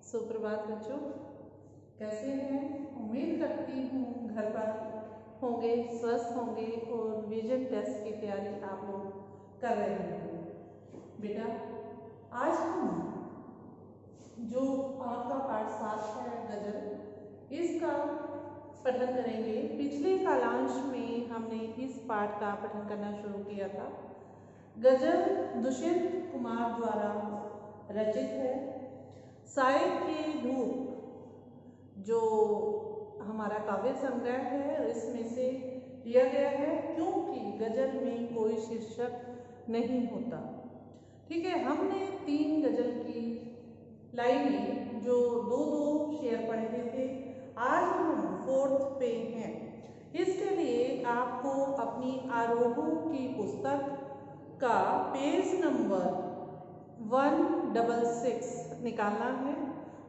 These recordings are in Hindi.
सुप्रभात बच्चों, कैसे हैं? उम्मीद करती हूँ घर पर होंगे, स्वस्थ होंगे और विजन टेस्ट की तैयारी आप लोग कर रहे होंगे। बेटा, आज हम जो आपका पाठ 7 है गजल, इसका पठन करेंगे। पिछले कालांश में हमने इस पाठ का पठन करना शुरू किया था। गजल दुष्यंत कुमार द्वारा रचित है। साहित्य धूप जो हमारा काव्य संग्रह है, इसमें से लिया गया है, क्योंकि गजल में कोई शीर्षक नहीं होता। ठीक है, हमने 3 गजल की लाइनें जो दो शेयर पढ़े थे, आज हम 4th पे हैं। इसके लिए आपको अपनी आरोहों की पुस्तक का पेज नंबर 166 निकालना है।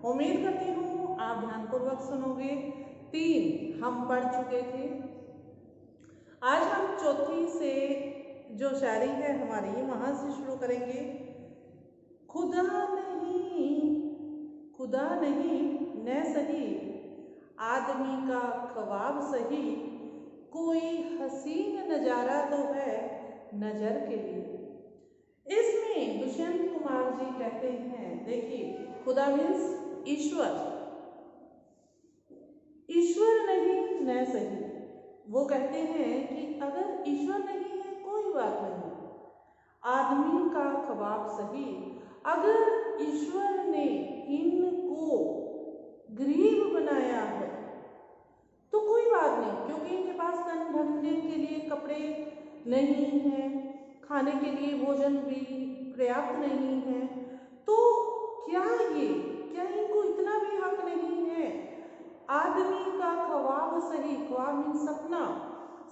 उम्मीद करती हूँ आप ध्यानपूर्वक सुनोगे। 3 हम पढ़ चुके थे। आज हम 4थी से जो शायरी है हमारी, वहां से शुरू करेंगे। खुदा नहीं न सही, आदमी का ख्वाब सही, कोई हसीन नजारा तो है नजर के लिए। इसमें दुष्यंत कुमार जी कहते हैं, देखिए, खुदा मीन्स ईश्वर, ईश्वर नहीं न सही। वो कहते हैं कि अगर ईश्वर नहीं है कोई बात नहीं, आदमी का ख्वाब सही, अगर ईश्वर ने इनको गरीब बनाया है तो कोई बात नहीं, क्योंकि इनके पास तन ढकने के लिए कपड़े नहीं है, खाने के लिए भोजन भी पर्याप्त नहीं है, तो क्या इनको इतना भी हक नहीं है? आदमी का ख्वाब सही, ख्वाब मीन सपना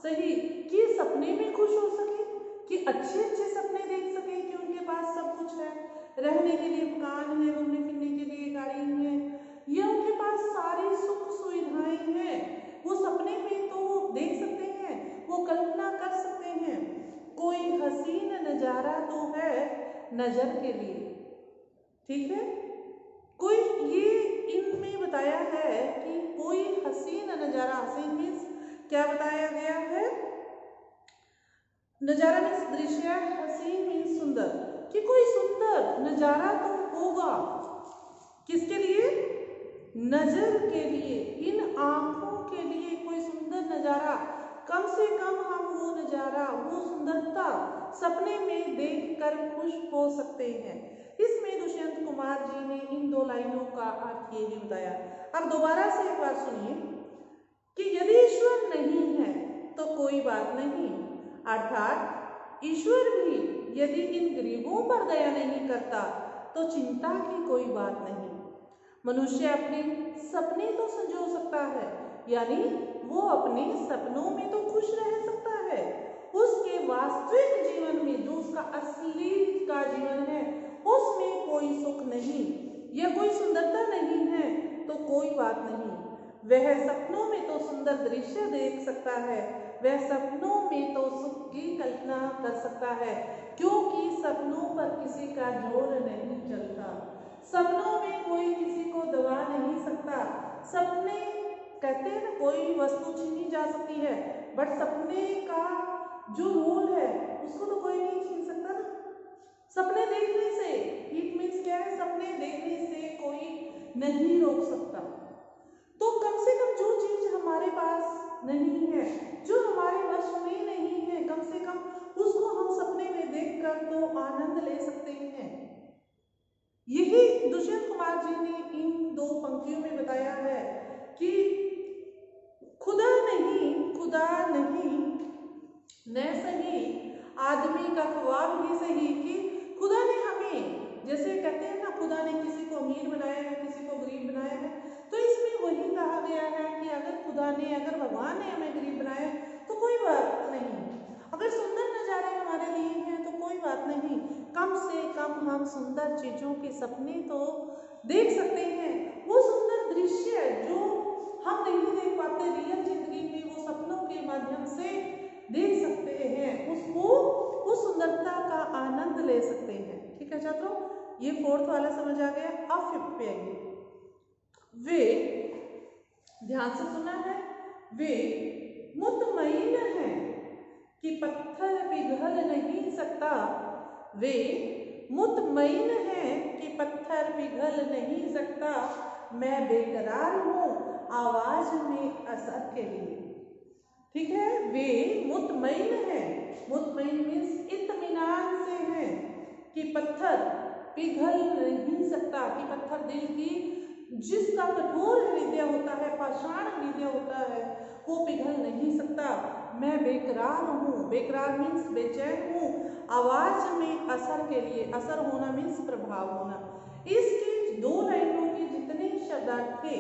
सही, कि सपने में खुश हो सके, कि अच्छे अच्छे सपने देख सके, कि उनके पास सब कुछ है, रहने के लिए मकान है, घूमने फिरने के लिए गाड़ी है, या उनके पास सारी सुख सुविधाएं हैं। वो सपने में तो देख सकते हैं, वो कल्पना कर सकते हैं, कोई हसीन नजारा तो है नजर के लिए। ठीक है, कोई ये इनमें बताया है कि कोई हसीन नजारा, हसीन मीन्स क्या बताया गया है? नजारा मीन्स दृश्य, हसीन मीन्स सुंदर, कि कोई सुंदर नजारा तो होगा। किसके लिए? नजर के लिए, इन आंखों के लिए कोई सुंदर नजारा, कम से कम हम वो नजारा, वो सुंदरता सपने में देखकर खुश हो सकते हैं। इसमें दुष्यंत कुमार जी ने इन 2 लाइनों का अर्थ ये भी बताया। अब दोबारा से एक बार सुनिए कि यदि ईश्वर नहीं है तो कोई बात नहीं, अर्थात ईश्वर भी यदि इन गरीबों पर दया नहीं करता तो चिंता की कोई बात नहीं। मनुष्य अपने सपने तो संजो सकता है, यानी वो अपने सपनों में तो खुश रह सकता है। उसके वास्तविक जीवन में, जो उसका असली का जीवन है, उसमें कोई सुख नहीं या कोई सुंदरता नहीं है तो कोई बात नहीं। वह सपनों में तो सुंदर दृश्य देख सकता है, वह सपनों में तो सुख की कल्पना कर सकता है, क्योंकि सपनों पर किसी का जोर नहीं चलता। सपनों में कोई किसी को दबा नहीं सकता। सपने कहते हैं ना, कोई वस्तु छीनी जा सकती है, बट सपने का जो रोल है उसको तो कोई नहीं छीन सकता ना। सपने देखने से, इट मीन्स क्या है? सपने देखने से कोई नहीं रोक सकता। तो कम से कम जो चीज हमारे पास नहीं है, जो हमारे वश में नहीं है, कम से कम उसको हम सपने में देखकर तो आनंद ले सकते हैं। यही दुष्यंत कुमार जी ने इन 2 पंक्तियों में बताया है कि खुदा नहीं न सही, आदमी का ख्वाब भी सही, कि खुदा ने हमें, जैसे कहते हैं ना, खुदा ने किसी को अमीर बनाया है, किसी को गरीब बनाया है, तो इसमें वही कहा गया है कि अगर भगवान ने हमें गरीब बनाया तो कोई बात नहीं, अगर सुंदर नजारे हमारे लिए हैं तो कोई बात नहीं, कम से कम हम सुंदर चीजों के सपने तो देख सकते हैं। वो सुंदर दृश्य जो हम नहीं देख पाते रियल जिंदगी में, वो सपनों के माध्यम से देख सकते हैं, उसको उस सुंदरता का आनंद ले सकते हैं। ठीक है छात्रों, ये 4th वाला समझ आ गया। अब 5th पे आइए। वे, ध्यान से सुना है, वे मुतमईन हैं कि पत्थर पिघल नहीं सकता। वे मुतमईन हैं कि पत्थर पिघल नहीं सकता। मैं बेकरार हूँ आवाज में असर के लिए। ठीक है, वे मुतमईन हैं, मुतमईन मीन्स इत्मीनान से हैं कि पत्थर पिघल नहीं सकता, कि पत्थर दिल की जिसका कठोर हृदय होता है, पाषाण हृदय होता है, वो पिघल नहीं सकता। मैं बेकरार हूँ, बेकरार मीन्स बेचैन हूँ आवाज में असर के लिए। असर होना मीन्स प्रभाव होना। इसकी 2 लाइनों के जितने शब्दार्थ थे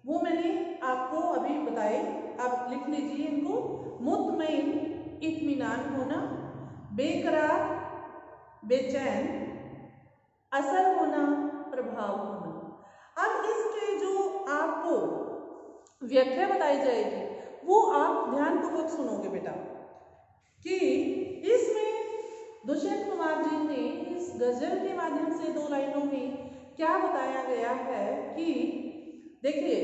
वो मैंने आपको अभी बताए, आप लिख लीजिए इनको। मुतमईन इत्मीनान होना, बेकरार बेचैन, असर होना प्रभाव होना। अब इसके जो आपको व्याख्या बताई जाएगी वो आप ध्यानपूर्वक सुनोगे बेटा, कि इसमें दुष्यंत कुमार जी ने इस गजल के माध्यम से 2 लाइनों में क्या बताया गया है कि देखिए,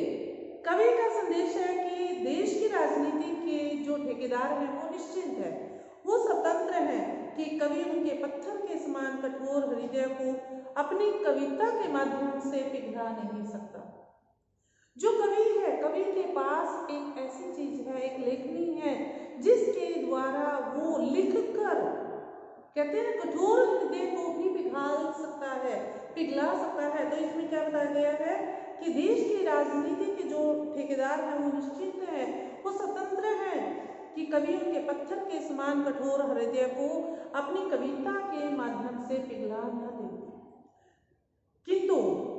कवि का संदेश है कि देश की राजनीति के जो ठेकेदार हैं वो निश्चिंत है, वो स्वतंत्र हैं, कि कवि उनके पत्थर के समान कठोर हृदय को अपनी कविता के माध्यम से पिघला नहीं सकता। जो कवि है, कवि के पास एक ऐसी चीज है, एक लेखनी है जिसके द्वारा वो लिखकर, कहते हैं कठोर हृदय को भी पिघाल सकता है, पिघला सकता है। तो इसमें क्या बताया गया है कि देश की राजनीति के जो ठेकेदार हैं वो निश्चिंत हैं, वो स्वतंत्र हैं, कि कवि उनके पत्थर के समान कठोर हृदय को अपनी कविता के माध्यम से पिघला न दे, किंतु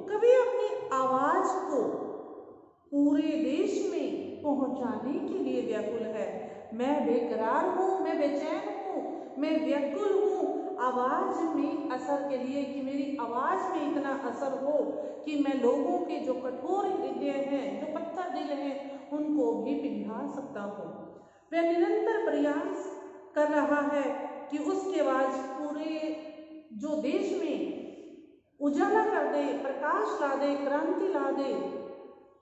कवि अपनी आवाज को पूरे देश में पहुंचाने के लिए व्याकुल है। मैं बेकरार हूँ, मैं बेचैन हूँ, मैं व्याकुल हूँ आवाज में असर के लिए, कि मेरी आवाज में इतना असर हो कि मैं लोगों के जो कठोर हृदय हैं, जो पत्थर दिल हैं, उनको भी पिघला सकता हूँ। वह निरंतर प्रयास कर रहा है कि उसकी आवाज पूरे जो देश में उजाला कर दे, प्रकाश ला दे, क्रांति ला दे।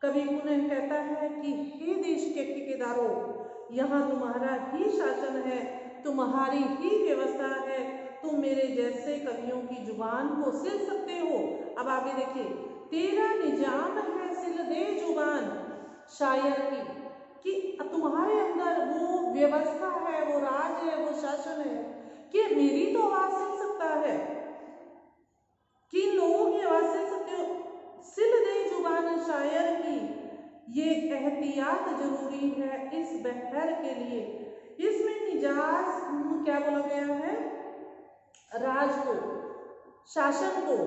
कवि पुनः कहता है कि हे देश के ठेकेदारों, यहाँ तुम्हारा ही शासन है, तुम्हारी ही व्यवस्था है, तुम मेरे जैसे कवियों की जुबान को सिल सकते हो। अब आगे देखिए, तेरा निजाम है सिल दे जुबान शायर की, कि तुम्हारे अंदर वो व्यवस्था है, वो राज है, वो शासन है कि मेरी तो आवाज सिल सकता है, कि लोगों की आवाज सिल सकते हो। सिल दे जुबान शायर की, ये एहतियात जरूरी है इस बहर के लिए। इसमें मिजाज क्या बोला गया है, राज को, शासन को,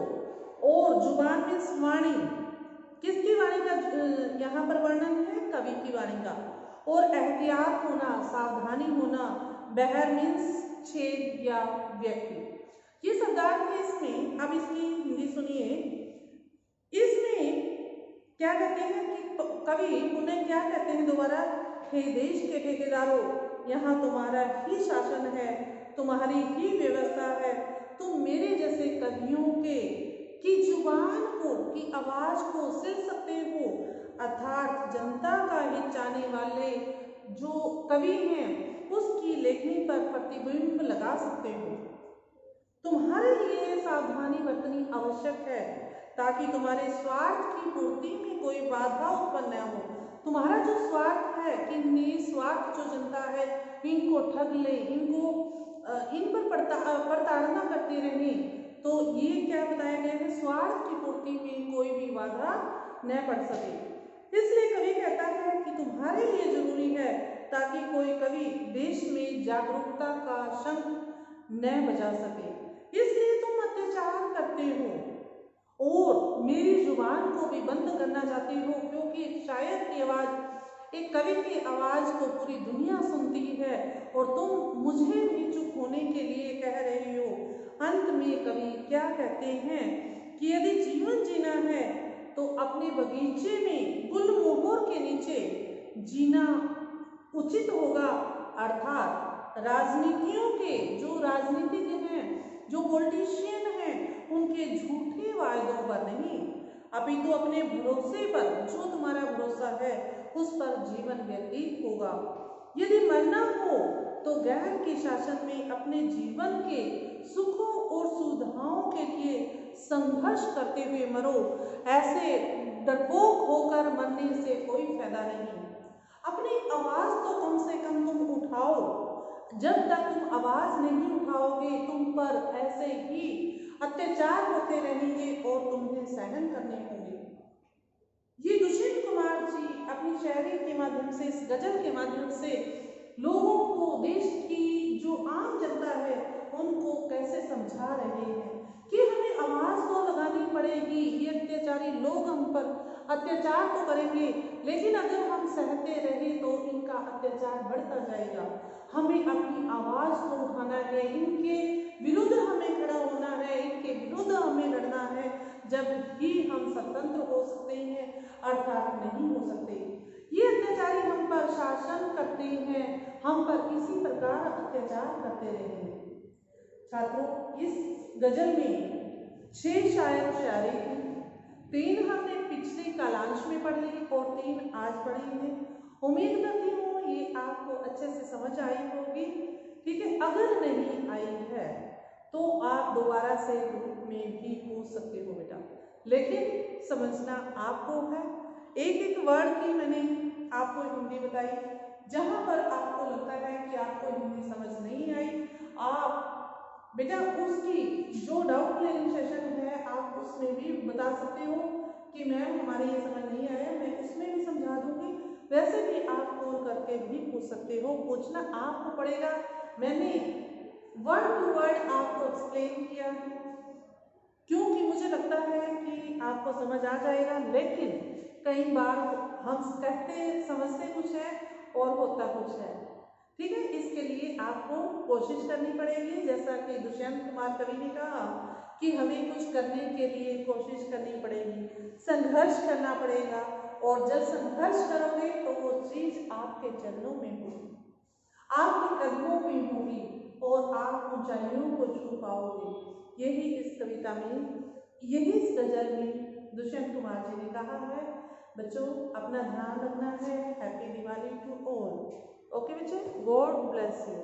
और जुबान में वाणी, किसकी वाणी का यहाँ पर वर्णन है, कवि की वाणी का। और एहतियात होना, सावधानी होना, बहर मीन्स छेद या व्यक्ति, ये शब्दार्थ है इसमें। अब इसकी हिंदी सुनिए। इसमें क्या कहते हैं कि कवि पुनः क्या कहते हैं दोबारा, हे देश के ठेकेदारों, यहाँ तुम्हारा ही शासन है, तुम्हारी ही व्यवस्था है, तुम मेरे जैसे कवियों के की जुबान को, की आवाज को सिल सकते हो, अर्थात जनता का हित चाहने वाले जो कवि हैं उसकी लेखनी पर प्रतिबिंब लगा सकते हो। तुम्हारे लिए सावधानी बरतनी आवश्यक है ताकि तुम्हारे स्वार्थ की पूर्ति में कोई बाधा उत्पन्न न हो। तुम्हारा जो स्वार्थ है कि निस्वार्थ जो जनता है इनको ठग ले, इनको इन पर प्रताड़ना करते रहे, तो ये क्या बताया गया है, स्वार्थ की पूर्ति में कोई भी बाधा न पड़ सके। इसलिए कवि कहता है कि तुम्हारे लिए जरूरी है ताकि कोई कवि देश में जागरूकता का शंख न बजा सके, इसलिए तुम अत्याचार करते हो और मेरी जुबान को भी बंद करना चाहते हो, क्योंकि एक शायर की आवाज, एक कवि की आवाज को पूरी दुनिया सुनती है और तुम मुझे भी चुप होने के लिए कह रहे हो। अंत में कवि क्या कहते हैं कि यदि जीवन जीना है तो अपने बगीचे में गुलमोहर के नीचे जीना उचित होगा, अर्थात राजनीतियों के जो राजनीतिज्ञ हैं, जो पॉलिटिशियन हैं, उनके झूठे वायदों पर नहीं, अपितु अपने भरोसे पर, जो तुम्हारा भरोसा है उस पर जीवन व्यतीत होगा। यदि मरना हो तो ज्ञान के शासन में अपने जीवन के सुखों और सुविधाओं के लिए संघर्ष करते हुए मरो। ऐसे डरपोक होकर मरने से कोई फायदा नहीं। अपनी आवाज तो कम से कम तुम उठाओ। जब तक तुम आवाज नहीं उठाओगे तुम पर ऐसे ही अत्याचार होते रहेंगे और तुम्हें सहन करने होंगे। ये दुष्यंत कुमार जी अपनी शायरी के माध्यम से, इस गजल के माध्यम से लोगों को, देश की जो आम जनता है उनको कैसे समझा रहे हैं कि हमें आवाज तो लगानी पड़ेगी। ये अत्याचारी लोग हम पर अत्याचार तो करेंगे, लेकिन अगर हम सहते रहे तो इनका अत्याचार बढ़ता जाएगा। हमें अपनी आवाज को उठाना है, इनके विरुद्ध हमें खड़ा होना है, इनके विरुद्ध हमें लड़ना है, जब ही हम स्वतंत्र हो सकते हैं, अर्थात नहीं हो सकते। ये अत्याचारी हम पर शासन करते हैं, हम पर इसी प्रकार अत्याचार करते रहेंगे। छात्रों, इस गजल में 6 शायरी थी। 3 हमने पिछले कालांश में पढ़ ली और 3 आज पढ़ी है। उम्मीद करती हूँ ये आपको अच्छे से समझ आई होगी। ठीक है, अगर नहीं आई है तो आप दोबारा से ग्रुप में भी पूछ सकते हो बेटा, लेकिन समझना आपको है। एक एक वर्ड की मैंने आपको हिंदी बताई। जहां पर आपको लगता है कि आपको हिंदी समझ नहीं आई, आप बेटा उसकी जो डाउट क्लियरिंग सेशन है आप उसमें भी बता सकते हो कि मैम हमारे ये समझ नहीं आया, मैं उसमें भी समझा दूंगी। वैसे भी आप फोन करके भी पूछ सकते हो, पूछना आपको पड़ेगा। मैंने वर्ड टू वर्ड आपको एक्सप्लेन किया है क्योंकि मुझे लगता है कि आपको समझ आ जाएगा, लेकिन कई बार हम कहते समझते कुछ है और होता कुछ है। ठीक है, इसके लिए आपको कोशिश करनी पड़ेगी। जैसा कि दुष्यंत कुमार कवि ने कहा कि हमें कुछ करने के लिए कोशिश करनी पड़ेगी, संघर्ष करना पड़ेगा, और जब संघर्ष करोगे तो वो चीज आपके चरणों में होगी, आपके कदमों में होगी और आप ऊंचाइयों को छू पाओगे। यही इस कविता में, यही इस गजल में दुष्यंत कुमार जी ने कहा है। बच्चों, अपना ध्यान रखना है। Happy Diwali to all. Okay बच्चे, गॉड ब्लेस यू।